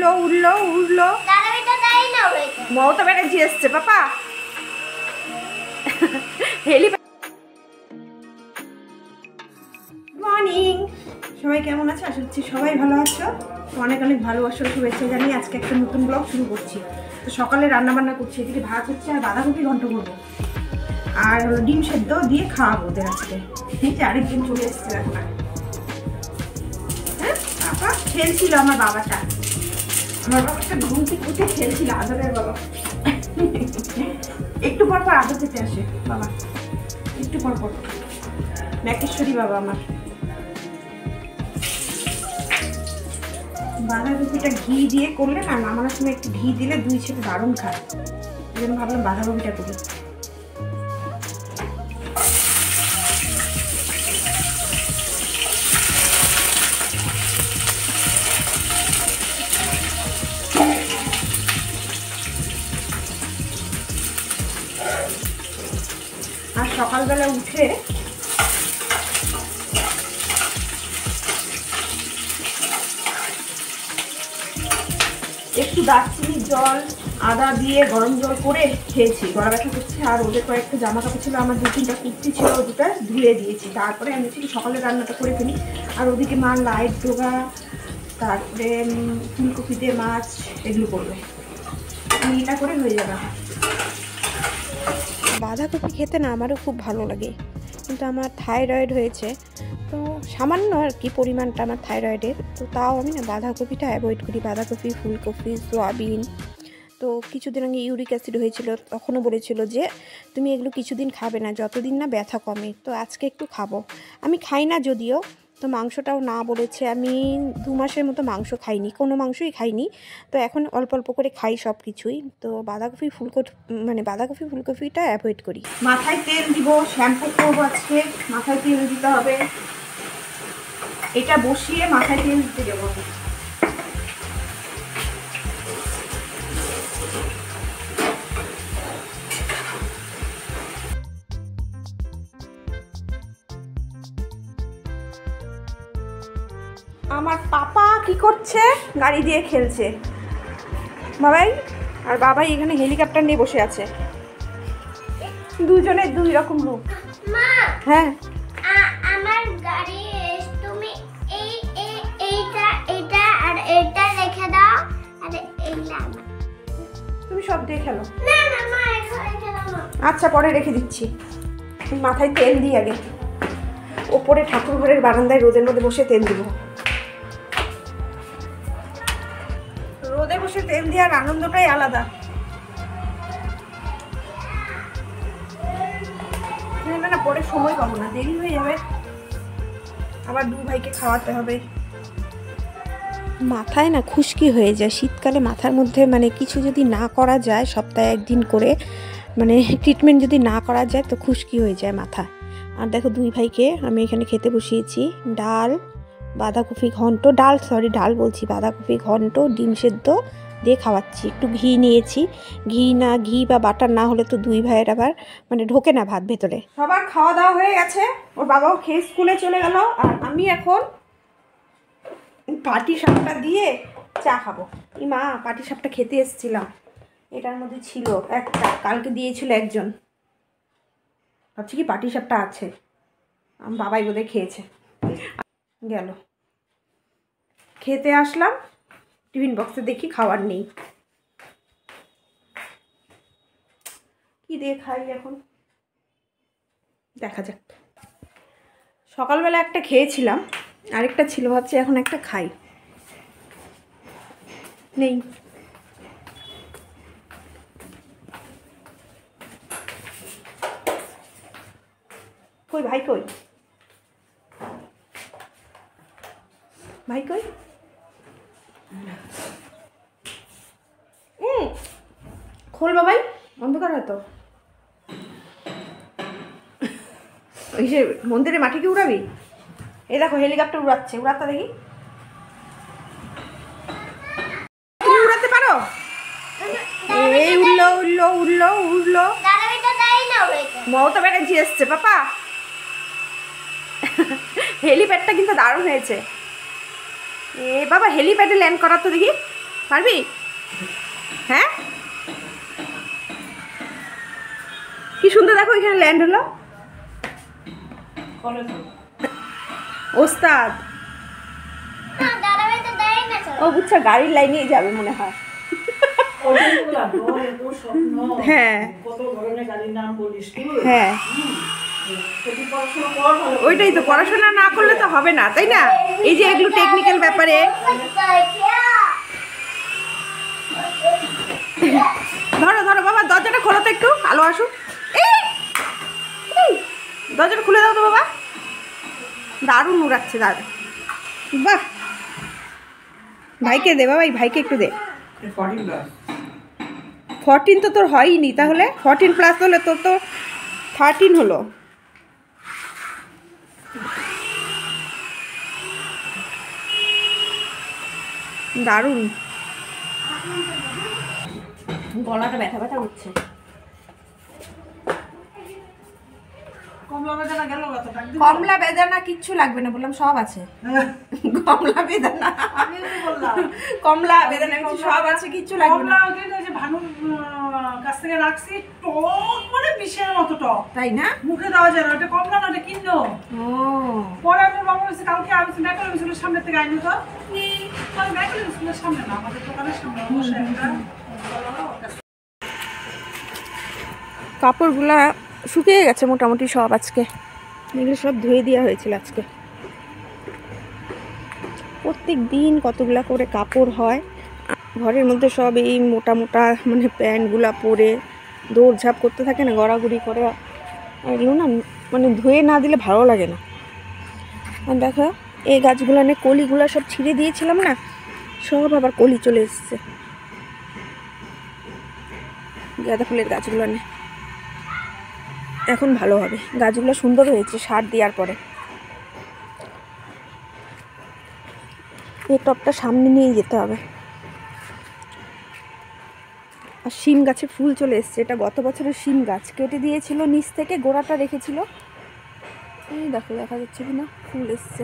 উড়লো উড়লো উড়লো। মমতা ব্যানার্জি এসছে পাপা। হেলি মর্নিং, সবাই কেমন আছো? আশা করছি সবাই ভালো আছো। অনেক অনেক ভালোবাসা শুভেচ্ছা জানিয়ে আজকে একটা নতুন ব্লগ শুরু করছি। তো সকালে রান্নাবান্না করছি, এদিকে ভাত হচ্ছে আর বাঁধাকপি ঘন্ট করবো, আর হলো ডিম সেদ্ধ দিয়ে খাওয়াবো ওদের আজকে। ঠিক আরেকদিন চলে এসছে রান্না। হ্যাঁ, বাবা খেলছিল, আমার বাবাটা ঘুম থেকে উঠে খেলছিল, আদরের বাবা। একটু পর পর আদর খেতে আসে বাবা, একটু পর পর। ম্যাকেশ্বরী বাবা আমার। বাঁধাকপিটা ঘি দিয়ে করলে না, নামানোর সময় একটু ঘি দিলে দুই ছেলে দারুণ খায়। এই জন্য ভাবলাম বাঁধাকপিটা করি। আর সকালবেলা উঠে একটু দারচিনির জল আদা দিয়ে গরম জল করে খেয়েছি, গলা ব্যথা করছে। আর ওদের কয়েকটা জামা কাপড় ছিল, আমার দু তিনটা কুর্তি ছিল, দুটা ধুয়ে দিয়েছি। তারপরে আমি ঠিক সকালে রান্নাটা করে ফেলি। আর ওদিকে মা লাইট ডোগা, তারপরে ফুলকপি দিয়ে মাছ এগুলো করবে, এটা করে হয়ে যাবে। বাঁধাকপি খেতে না আমারও খুব ভালো লাগে, কিন্তু আমার থাইরয়েড হয়েছে, তো সামান্য আর কি পরিমাণটা আমার থাইরয়েডের, তো তাও আমি না বাঁধাকপিটা অ্যাভয়েড করি। বাঁধাকপি, ফুলকপি, সোয়াবিন। তো কিছুদিন আগে ইউরিক অ্যাসিড হয়েছিল, তখনও বলেছিল যে তুমি এগুলো কিছুদিন খাবে না, যতদিন না ব্যথা কমে। তো আজকে একটু খাবো। আমি খাই না যদিও, তো মাংসটাও না বলেছে। আমি 2 মাসের মতো মাংস খাইনি, কোনো মাংসই খাইনি। তো এখন অল্প অল্প করে খাই সব কিছুই। তো বাঁধাকপি ফুলকপিটা অ্যাভয়েড করি। মাথায় তেল দিব, শ্যাম্পু করবো আজকে। মাথায় তেল দিতে হবে, এটা বসিয়ে মাথায় তেল দিতে যাবো। আমার পাপা কি করছে? গাড়ি দিয়ে খেলছে বাবাই। আর বাবাই এখানে হেলিকপ্টার নিয়ে বসে আছে। দুজনের দুই রকম রূপ। হ্যাঁ, আমার গাড়ি তুমি এইটা আর এটা রেখে দাও, আর এইটা তুমি সব দিয়ে খেলো। না না মা, এটা রেখে দাও না। আচ্ছা, পরে রেখে দিচ্ছি। মাথায় তেল দিই আগে। ওপরে ঠাকুর ঘরের বারান্দায় রোদের মধ্যে বসে তেল দিব। রোদে বসে তেল দেওয়ার আনন্দটাই আলাদা। না, পরে সময় পাবো না, দেরি হয়ে যাবে। আবার 2 ভাইকে খাওয়াতে হবে। মাথায় না খুশকি হয়ে যায় শীতকালে। মাথার মধ্যে মানে কিছু যদি না করা যায়, সপ্তাহে 1 দিন করে মানে ট্রিটমেন্ট যদি না করা যায়, তো খুশকি হয়ে যায় মাথা। আর দেখো 2 ভাইকে আমি এখানে খেতে বসিয়েছি। ডাল, বাঁধাকপি ঘন্ট, বাঁধাকপি ঘন্ট, ডিম সেদ্ধ দিয়ে খাওয়াচ্ছি। একটু ঘি নিয়েছি। ঘি বা বাটার না হলে তো 2 ভাইয়ের আবার মানে ঢোকে না ভাত ভেতরে। সবার খাওয়া দাওয়া হয়ে গেছে, ওর বাবাও খেয়ে স্কুলে চলে গেল। আর আমি এখন পাটি সাপটা দিয়ে চা খাবো। মা, পাটি সাপটা খেতে এসেছিলাম, এটার মধ্যে ছিল একটা, কালকে দিয়েছিল একজন। ভাবছি কি পাটি সাপটা আছে, আমার বাবাই বোধহয় খেয়েছে। গেল, খেতে আসলাম, টিফিন বক্সে দেখি খাবার নেই। কি দিয়ে খাই এখন দেখা যাক। সকালবেলা একটা খেয়েছিলাম, আরেকটা ছিল, ভাবছি এখন একটা খাই। নেই। কই ভাই, কই ভাই, কই? খোল বাবাই, অন্ধকার হয়তো। ওই যে মন্দিরে মাটি কি উড়াবি? এই দেখো হেলিকপ্টার উড়াচ্ছে, উড়াতে দেখি। তুমি উড়াতে পারো? এই উড়লো উড়লো উড়লো উড়লো। মমতা ব্যানার্জি এসছে পাপা। হেলিপ্যাডটা কিন্তু দারুণ হয়েছে। এ বাবা, হেলিপ্যাডে ল্যান্ড করার তো দেখি। পারবি? হ্যাঁ, কি সুন্দর দেখো এখানে ল্যান্ড হলো। ওস্তাদ না দাঁড়াবে তো দাঁড়িয়ে না ও বুঝছো গাড়ির লাইনেই যাবে মনে হয়। হ্যাঁ হ্যাঁ, ওইটাই তো, পড়াশোনা না করলে তো হবে না, তাই না? এই যে এগুলো টেকনিক্যাল ব্যাপারে। ধরো ধরো বাবা, দরজাটা খোলো তো একটু, আলো আসুক। দরজাটা খুলে দাও তো বাবা। দারুণ উড়াচ্ছে দাদা, বাহ। ভাইকে দে বাবা, এই ভাইকে একটু দে। 14 তো তোর হয়নি, তাহলে 14+ হলে তোর তো 13 হলো। দারুণ। গলাটা ব্যথা ব্যথা হচ্ছে। কমলা বেদানা কিচ্ছু লাগবে না, বললাম সব আছে। কমলা বেদানা, কমলা বেদানা সব আছে, কিচ্ছু লাগবে না। ভানুর কাছ থেকে রাখছি, টক মানে বিষের মতো টক, তাই না? মুখে দেওয়া যায় না। ওটা কমলা না, ওটা কিনো। ও পরে আমার বাবা বলছে কালকে আমি মেকাল স্কুলের সামনে থেকে আইনি তো। মেকাল স্কুলের সামনে না, আমাদের দোকানের সামনে বসে একটা কাপড়গুলা শুকিয়ে গেছে মোটামুটি সব। আজকে এগুলো সব ধুয়ে দেওয়া হয়েছিল আজকে। প্রত্যেক দিন কতগুলা করে কাপড় হয় ঘরের মধ্যে, সব এই মোটা মোটা মানে প্যান্টগুলা পরে দৌড়ঝাঁপ করতে থাকে না, গড়াগড়ি করে। এগুলো না মানে ধুয়ে না দিলে ভালো লাগে না। আর দেখো এই গাছগুলো নিয়ে কলিগুলো সব ছিঁড়ে দিয়েছিলাম না, সব আবার কলি চলে এসছে। গাঁদা ফুলের গাছগুলো নিয়ে এখন ভালো হবে, গাছগুলো সুন্দর হয়েছে সার দেওয়ার পরে। এই টবটা সামনে নিয়ে যেতে হবে। আর শিম গাছে ফুল চলে এসছে, এটা গত বছরের শিম গাছ, কেটে দিয়েছিল নিচ থেকে, গোড়াটা রেখেছিল। এই দেখো দেখা যাচ্ছে কিনা, ফুল এসছে।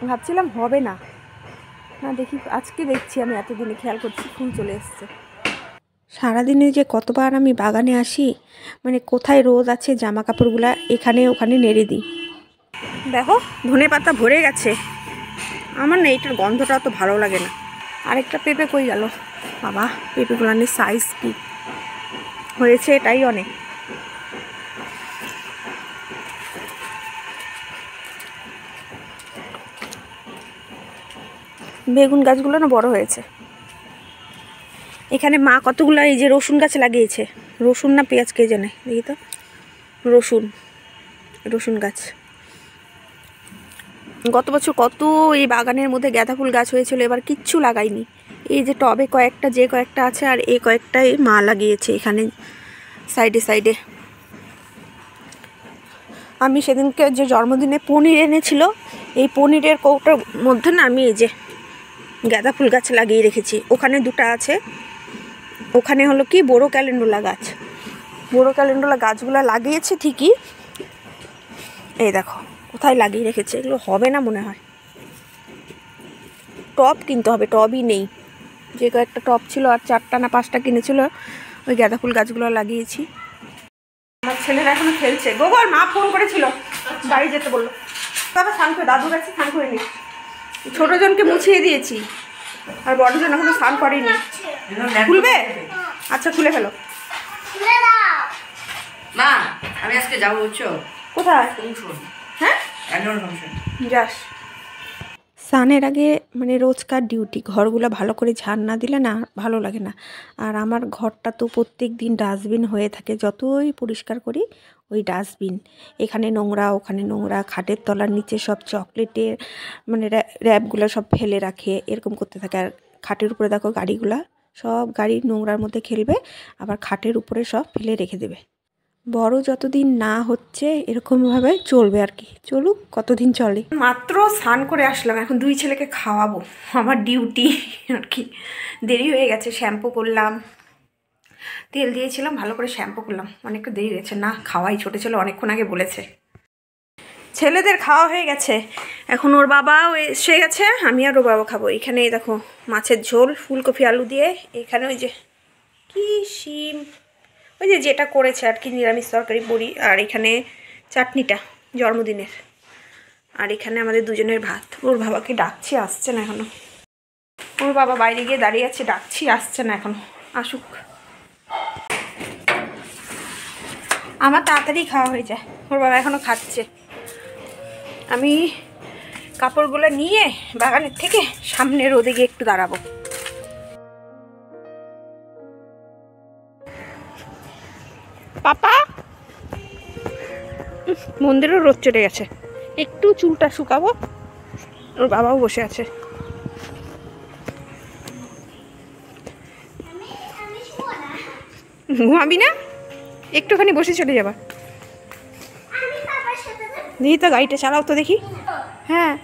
ভাবছিলাম হবে না, না দেখি আজকে দেখছি, আমি এতদিনে খেয়াল করছি ফুল চলে এসছে। সারাদিনে যে কতবার আমি বাগানে আসি, মানে কোথায় রোদ আছে জামা কাপড়গুলা এখানে ওখানে নেড়ে দিই। দেখো ধনে পাতা ভরে গেছে। আমার না এইটার গন্ধটা তো ভালো লাগে না। আরেকটা পেঁপে কই গেল বাবা, পেঁপেগুলানের সাইজ কি হয়েছে, এটাই অনেক। বেগুন গাছগুলো না বড় হয়েছে। এখানে মা কতগুলো এই যে রসুন গাছ লাগিয়েছে, রসুন না পেঁয়াজ কে জানে, দেখি তো, রসুন গাছ। গত বছর কত এই বাগানের মধ্যে গাঁদা ফুল গাছ হয়েছিল, এবার কিচ্ছু লাগাইনি। এই যে টবে কয়েকটা, যে কয়েকটা আছে, আর এই কয়েকটাই মা লাগিয়েছে এখানে সাইডে সাইডে। আমি সেদিনকে যে জন্মদিনে পনির এনেছিল, এই পনিরের কৌটার মধ্যে না আমি এই যে গাঁদা ফুল গাছ লাগিয়ে রেখেছি। ওখানে দুটো আছে, ওখানে হলো কি বড় ক্যালেন্ডুলা গাছ। বড় ক্যালেন্ডুলা গাছগুলো লাগিয়েছে ঠিকই, এই দেখো কোথায় লাগিয়ে রেখেছে। এগুলো হবে না মনে হয়, টব কিনতে হবে, টবই নেই। যে কয়েকটা টব ছিল আর 4টা না 5টা কিনেছিল, ওই গাঁদা ফুল গাছগুলো লাগিয়েছি। আমার ছেলেরা এখনো খেলছে। গোবর মা ফোন করেছিল, বাড়ি যেতে বললো। বাবা স্নান করে, দাদু গেছে স্নান করে নি। ছোটো জনকে মুছিয়ে দিয়েছি, আর বড় জন এখনো স্নান করেনি। খুলবে? আচ্ছা খুলে ফেলো। মা আমি আজকে যাবো, বুঝছো? কোথায়? হ্যাঁ যাস। স্নানের আগে মানে রোজকার ডিউটি, ঘরগুলো ভালো করে ঝাড় না দিলে না ভালো লাগে না। আর আমার ঘরটা তো প্রত্যেক দিন ডাস্টবিন হয়ে থাকে, যতই পরিষ্কার করি ওই ডাস্টবিন, এখানে নোংরা ওখানে নোংরা, খাটের তলার নিচে সব চকলেটের মানে র্যাপগুলো সব ফেলে রাখে, এরকম করতে থাকে। আর খাটের উপরে দেখো গাড়িগুলা, সব গাড়ি নোংরার মধ্যে খেলবে, আবার খাটের উপরে সব ফেলে রেখে দেবে। বড় যতদিন না হচ্ছে এরকমভাবে চলবে আর কি, চলুক কতদিন চলে। মাত্র স্নান করে আসলাম, এখন 2 ছেলেকে খাওয়াবো, আমার ডিউটি আর কি। দেরি হয়ে গেছে, শ্যাম্পু করলাম, তেল দিয়েছিলাম, ভালো করে শ্যাম্পু করলাম, অনেকটা দেরি হয়েছে। না খাওয়াই, ছোটো ছেলে অনেকক্ষণ আগে বলেছে। ছেলেদের খাওয়া হয়ে গেছে, এখন ওর বাবাও এসে গেছে, আমি আর ওর বাবা খাবো। এখানে এই দেখো মাছের ঝোল ফুলকপি আলু দিয়ে, এখানে ওই যে কি শিম, ওই যে যেটা করেছে আর কি নিরামিষ তরকারি বড়ি, আর এখানে চাটনিটা জন্মদিনের, আর এখানে আমাদের দুজনের ভাত। ওর বাবাকে ডাকছি, আসছে না এখনো। ওর বাবা বাইরে গিয়ে দাঁড়িয়ে আছে, ডাকছি আসছে না এখনো, আসুক। আমার তাড়াতাড়ি খাওয়া হয়ে যায়, ওর বাবা এখনো খাচ্ছে। আমি কাপড়গুলো নিয়ে বাগানের থেকে সামনে রোদে গিয়ে একটু দাঁড়াবো। পাপা মন্দিরেও রোদ চলে গেছে, একটু চুলটা শুকাবো। ওর বাবাও বসে আছে। ঘুমাবি না? একটুখানি বসে চলে যাবা। দেখি তো গাড়িটা চালাও তো দেখি। হ্যাঁ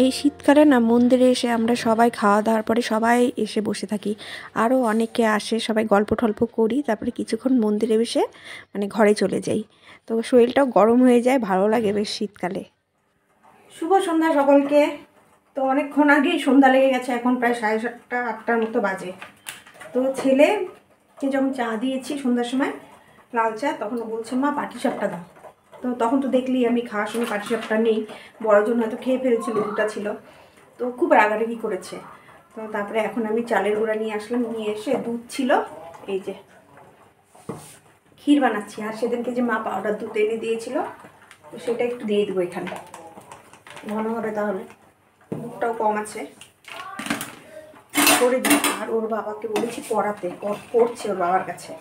এই শীতকালে না মন্দিরে এসে আমরা সবাই খাওয়া দাওয়ার পরে সবাই এসে বসে থাকি, আরও অনেকে আসে, সবাই গল্প টল্প করি, তারপরে কিছুক্ষণ মন্দিরে বসে মানে ঘরে চলে যাই। তো শরীরটাও গরম হয়ে যায়, ভালো লাগে বেশ শীতকালে। শুভ সন্ধ্যা সকলকে। তো অনেকক্ষণ আগেই সন্ধ্যা লেগে গেছে, এখন প্রায় 7:30 8টার মতো বাজে। তো ছেলেকে যখন চা দিয়েছি সন্ধ্যার সময় লাল চা, তখন বলছে মা পাটিসাপটা দাও। তো তখন তো দেখলি আমি খাওয়ার সময় পাটিসাপটা নেই, বড়জন হয়তো খেয়ে ফেলেছিল, দুটা ছিল, তো খুব রাগারাগি করেছে। তো তারপরে এখন আমি চালের গুঁড়া নিয়ে আসলাম, নিয়ে এসে দুধ ছিল, এই যে ক্ষীর বানাচ্ছি। আর সেদিনকে যে মা পাউডার দুধ এনে দিয়েছিল, তো সেটা একটু দিয়ে দেবো এখানে, ঘন হবে, তাহলে দুধটাও কম আছে, করে দিই। আর ওর বাবাকে বলেছি পড়াতে, পড়ছে ওর বাবার কাছে।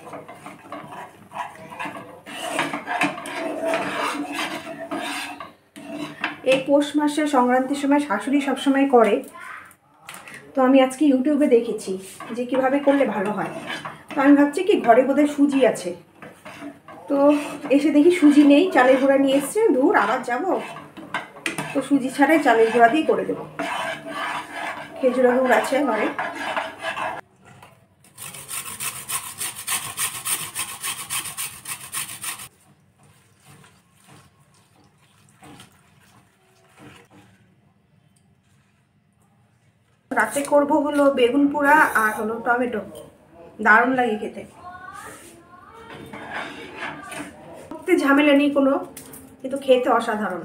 এই পৌষ মাসে সংক্রান্তির সময় শাশুড়ি সবসময় করে, তো আমি আজকে ইউটিউবে দেখেছি যে কিভাবে করলে ভালো হয়। তো আমি ভাবছি কি ঘরে বোধহয় সুজি আছে, তো এসে দেখি সুজি নেই, চালের গুঁড়া নিয়ে এসছে, দূর আবার যাবো, তো সুজি ছাড়াই চালের গুঁড়া দিয়ে করে দেবো। খেজুরা গুড় আছে ঘরে। রাতে করব হলো বেগুন পোড়া আর হলো টমেটো, দারুণ লাগে খেতে। ঝামেলা নেই কোনো, কিন্তু খেতে অসাধারণ।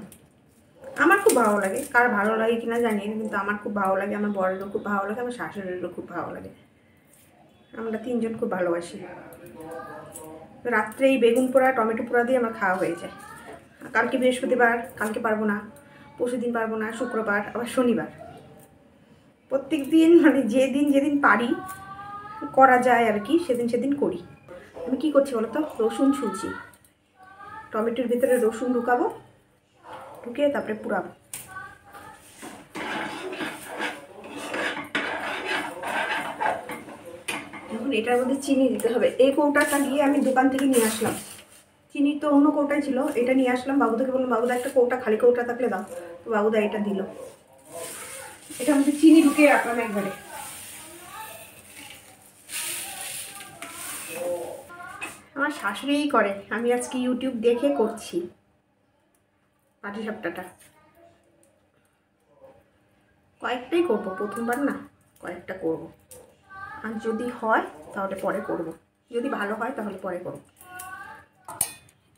আমার খুব ভালো লাগে, কার ভালো লাগে কিনা জানি না, কিন্তু আমার খুব ভালো লাগে, আমার বরেরও খুব ভালো লাগে, আমার শাশুড়িরও খুব ভালো লাগে। আমরা তিনজন খুব ভালোবাসি। রাত্রে এই বেগুন পোড়া টমেটো পোড়া দিয়ে আমার খাওয়া হয়ে যায়। কালকে বৃহস্পতিবার, কালকে পারবো না, পরশুদিন পারবো না, শুক্রবার, আবার শনিবার, প্রত্যেক দিন মানে যেদিন পারি করা যায় আর কি, সেদিন করি। আমি কি করছি বলো তো, রসুন ছুলছি, টমেটোর ভিতরে রসুন ঢুকাবো, ঢুকিয়ে তারপরে পুরাবো। এখন এটার মধ্যে চিনি দিতে হবে। এই কৌটাটা গিয়ে আমি দোকান থেকে নিয়ে আসলাম, চিনি তো অন্য কৌটায় ছিল, এটা নিয়ে আসলাম। বাবুদাকে বললাম বাবুদা একটা কৌটা, খালি কৌটা থাকলে দাও, তো বাবুদা এটা দিল। এটার মধ্যে চিনি ঢুকিয়ে রাখলাম একবারে। আমার শাশুড়িই করে, আমি আজকে ইউটিউব দেখে করছি পাটিসাপটাটা। কয়েকটাই করবো, প্রথমবার না, কয়েকটা করব। আর যদি হয় তাহলে পরে করব, যদি ভালো হয় তাহলে পরে করব।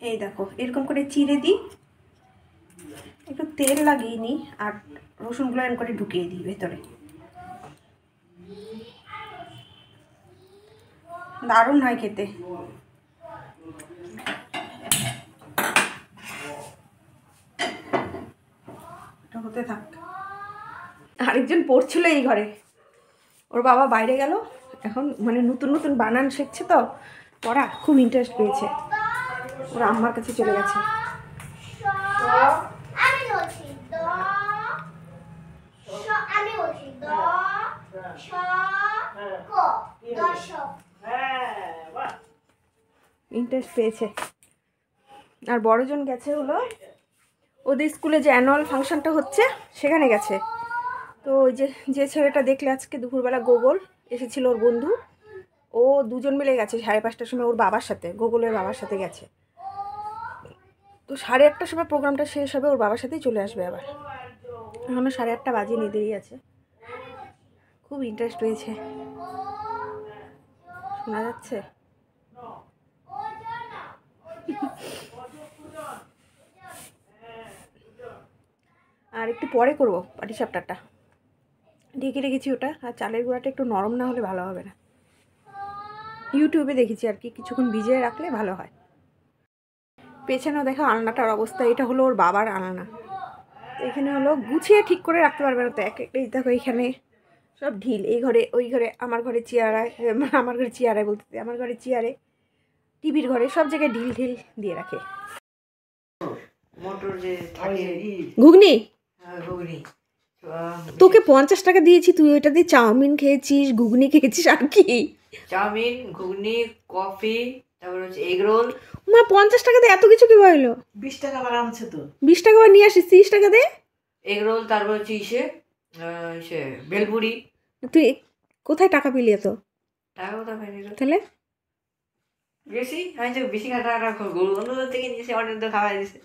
এই দেখো এরকম করে চিড়ে দিই, একটু তেল লাগিয়ে নিই, আর রসুনগুলো এরকম করে ঢুকিয়ে দিই ভেতরে। দারুণ হয় খেতে। হতে থাক। আরেকজন পড়ছিল এই ঘরে, ওর বাবা বাইরে গেল, এখন মানে নতুন বানান শিখছে, তো পড়া খুব ইন্টারেস্ট পেয়েছে, ওর আম্মার কাছে চলে গেছে। ইন্টারেস্ট পেয়েছে। আর বড়জন গেছে হলো ওদের স্কুলে যে অ্যানুয়াল ফাংশনটা হচ্ছে সেখানে গেছে। তো ওই যে ছেলেটা দেখলে আজকে দুপুরবেলা গোগল এসেছিল, ওর বন্ধু, ও দুজন মিলে গেছে 5:30টার সময় ওর বাবার সাথে, গোকুলের বাবার সাথে গেছে। তো 8:30টার সময় প্রোগ্রামটা শেষ হবে, ওর বাবার সাথেই চলে আসবে আবার। এখনও 8:30 বাজিয়ে দেরি আছে। খুব ইন্টারেস্ট হয়েছে, শোনা যাচ্ছে। আর একটু পরে করবো পাটিসাপটাটা, ঢেকে রেখেছি ওটা। আর চালের গুঁড়াটা একটু নরম না হলে ভালো হবে না, ইউটিউবে দেখেছি আর কি, কিছুক্ষণ ভিজিয়ে রাখলে ভালো হয়। পেছনেও দেখো আলনাটার অবস্থা, এটা হলো ওর বাবার আলনা। এখানে হলো গুছিয়ে ঠিক করে রাখতে পারবে না তো, এই দেখো এখানে সব ঢিল, এই ঘরে ওই ঘরে, আমার ঘরে চেয়ারায়, আমার ঘরে চেয়ারায় বলতে, আমার ঘরে চেয়ারে, টিভির ঘরে, সব জায়গায় ঢিল ঢিল দিয়ে রাখে। মোটর যে থাকে ঘুগনি ঘুগনি, তোকে 50 টাকা দিয়েছি, তুই ওইটা দিয়ে চাউমিন খেয়েছিস, ঘুগনি খেয়েছিস, আর কি? চাউমিন, ঘুগনি, কফি, তারপর হচ্ছে এগ রোল। মা 50 টাকা দিয়ে এত কিছু কি হইলো? 20 টাকা আবার আনছে তো। 20 টাকা আবার নিয়ে আসিস, 30 টাকা দে। এগ রোল, তারপর হচ্ছে সে ভেলপুরি। তুই কোথায় টাকা পেলি এত? টাকা কোথাও পাইনি তো। তাহলে বেশি আমি তো বেশি টাকা গরু অন্যদের থেকে নিয়েছি, অনেক তো খাওয়াই দিছে।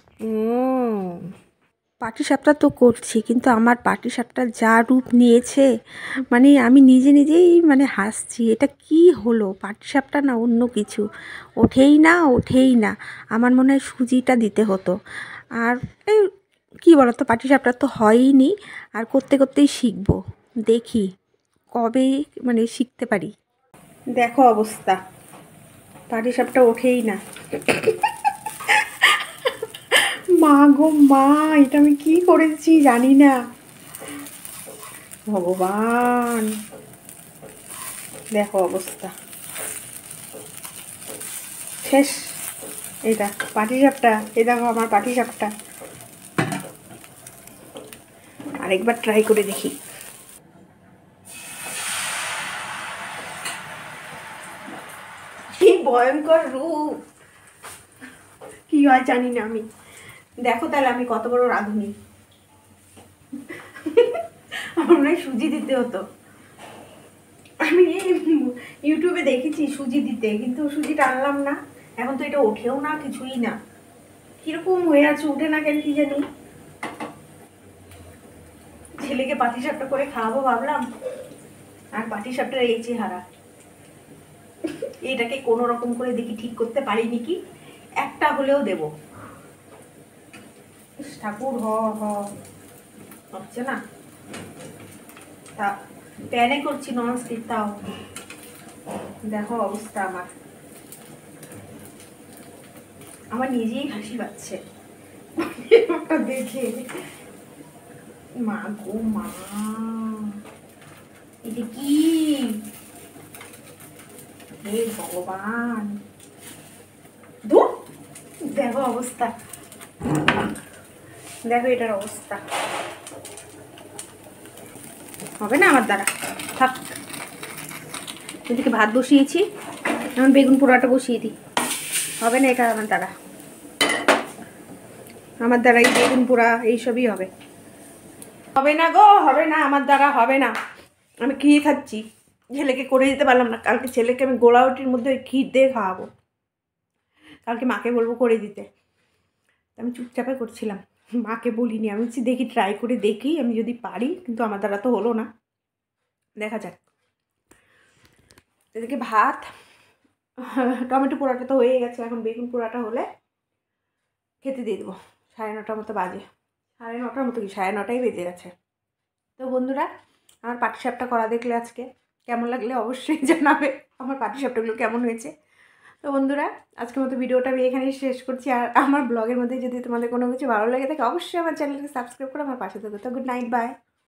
পাটিসাপটা তো করছি, কিন্তু আমার পাটিসাপটা যা রূপ নিয়েছে, মানে আমি নিজে নিজেই মানে হাসছি। এটা কি হলো? পাটিসাপটা না অন্য কিছু, ওঠেই না ওঠেই না। আমার মনে হয় সুজিটা দিতে হতো। আর এই কী বলো তো, পাটিসাপটা তো হয়ই নি, আর করতে করতেই শিখবো। দেখি কবে মানে শিখতে পারি। দেখো অবস্থা, পাটিসাপটা ওঠেই না। মা গো মা, এটা আমি কি করেছি জানি না, ভগবান। দেখো অবস্থা শেষ। এটা পাটিসাপটা, এই দেখো আমার পাটিসাপটা। আরেকবার ট্রাই করে দেখি। কি ভয়ঙ্কর রূপ, কি হয় জানি না আমি। দেখো তাহলে আমি কত বড় রাঁধুনি। আমার মনে হয় সুজি দিতে হতো। আমি ইউটিউবে দেখেছি সুজি দিতে, কিন্তু সুজিটা আনলাম না। এখন তো এটা ওঠেও না, কিছুই না, কিরকম হয়ে আছে, উঠে না কেন কি জানি। ছেলেকে পাটিসাপটা করে খাওয়াবো ভাবলাম, আর পাটিসাপটার এই চেহারা। এটাকে কোনো রকম করে দেখি ঠিক করতে পারিনি কি, একটা হলেও দেবো। ঠাকুর হচ্ছে না, তা প্যানে করছি ননস্টিক, তাও দেখো অবস্থা আমার। আমার নিজেই হাসি পাচ্ছে দেখে। মা গো মা, এটা কি? হে ভগবান, দেখো অবস্থা, দেখো এটার অবস্থা। হবে না আমার দ্বারা, থাক। এদিকে ভাত বসিয়েছি, এখন বেগুন পোড়াটা বসিয়ে দিই। হবে না এটা আমার দ্বারা, আমার দ্বারা এই বেগুন পোড়া এইসবই হবে। হবে না গো, হবে না, আমার দ্বারা হবে না। আমি ক্ষীর খাচ্ছি, ছেলেকে করে দিতে পারলাম না। কালকে ছেলেকে আমি গোলাউটির মধ্যে ক্ষীর দিয়ে খাওয়াবো, কালকে মাকে বলবো করে দিতে। আমি চুপচাপে করছিলাম, মাকে বলিনি। আমি দেখি ট্রাই করে দেখি, আমি যদি পারি, কিন্তু আমার দ্বারা তো হলো না, দেখা যাক। এদিকে ভাত, টমেটো পোড়াটা তো হয়ে গেছে, এখন বেগুন পোড়াটা হলে খেতে দিয়ে দেবো। 9:30 মতো বাজে, 9:30 মতো কি, 9:30 বেজে গেছে। তো বন্ধুরা, আমার পাটিসাপটা করা দেখলে আজকে কেমন লাগলে অবশ্যই জানাবে, আমার পাটিসাপটাগুলো কেমন হয়েছে। তো বন্ধুরা, আজকের মতো ভিডিওটা আমি এখানেই শেষ করছি। আর আমার ব্লগের মধ্যে যদি তোমাদের কোনো কিছু ভালো লাগে থাকে, অবশ্যই আমার চ্যানেলকে সাবস্ক্রাইব করে আমার পাশে থাকো। তো গুড নাইট, বাই।